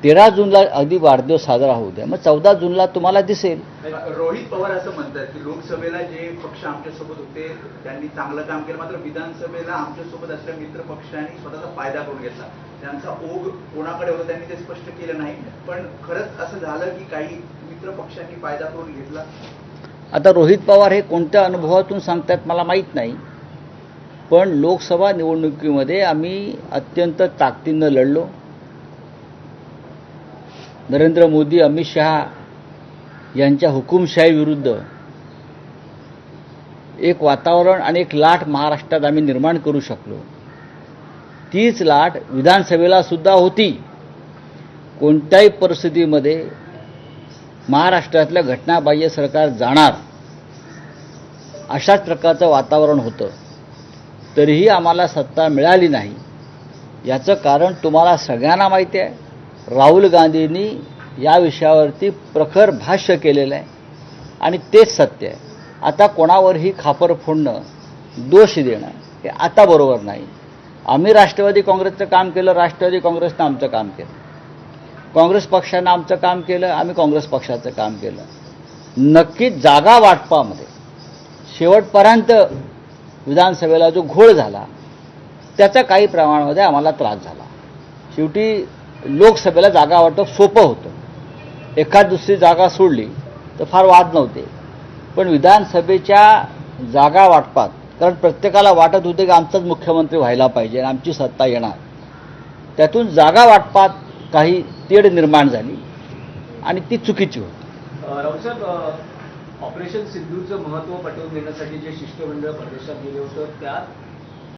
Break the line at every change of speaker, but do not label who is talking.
13 जूनला अगदी वाढदिवस साजरा होऊ द्या, मग 14 जूनला तुम्हाला दिसेल.
रोहित पवार असं म्हणतात की लोकसभेला जे पक्ष आमच्यासोबत होते त्यांनी चांगलं काम केलं, मात्र विधानसभेला आमच्यासोबत असलेल्या मित्र पक्षांनी स्वतःचा फायदा करून घेतला. त्यांचा ओघ कोणाकडे होता त्यांनी ते स्पष्ट केलं नाही, पण खरंच असं झालं की काही मित्र पक्षांनी फायदा करून घेतला.
आता रोहित पवार हे कोणत्या अनुभवातून सांगतात मला माहीत नाही, पण लोकसभा निवडणुकीमध्ये आम्ही अत्यंत ताकदीनं लढलो. नरेंद्र मोदी, अमित शहा यांच्या हुकुमशाही विरुद्ध एक वातावरण आणि एक लाट महाराष्ट्रात आम्ही निर्माण करू शकलो. तीच लाट विधानसभेला सुद्धा होती. कोणत्याही परिस्थितीमध्ये महाराष्ट्रातलं घटनाबाह्य सरकार जाणार अशाच प्रकारचं वातावरण होतं. तरीही आम्हाला सत्ता मिळाली नाही. याचं कारण तुम्हाला सगळ्यांना माहिती आहे. राहुल गांधींनी या विषयावरती प्रखर भाष्य केलेलं आहे आणि तेच सत्य आहे. आता कोणावरही खापर फोडणं, दोष देणं हे आता बरोबर नाही. आम्ही राष्ट्रवादी काँग्रेसचं काम केलं, राष्ट्रवादी काँग्रेसनं आमचं काम केलं. काँग्रेस पक्षानं आमचं काम केलं, आम्ही काँग्रेस पक्षाचं काम केलं. नक्कीच जागा वाटपामध्ये शेवटपर्यंत विधानसभेला जो घोळ झाला त्याचा काही प्रमाणामध्ये आम्हाला त्रास झाला. शेवटी लोकसभेला जागा वाटप सोपं होतं. एखाद दुसरी जागा सोडली तर फार वाद नव्हते, पण विधानसभेच्या जागा वाटपात कारण प्रत्येकाला वाटत होते की आमचाच मुख्यमंत्री व्हायला पाहिजे, आमची सत्ता येणार. त्यातून जागा वाटपात काही तेढ निर्माण झाली आणि ती चुकीची होती.
राऊतसाहेब, ऑपरेशन सिंधूचं महत्त्व पटवून देण्यासाठी जे शिष्टमंडळ परदेशात गेले होतं त्यात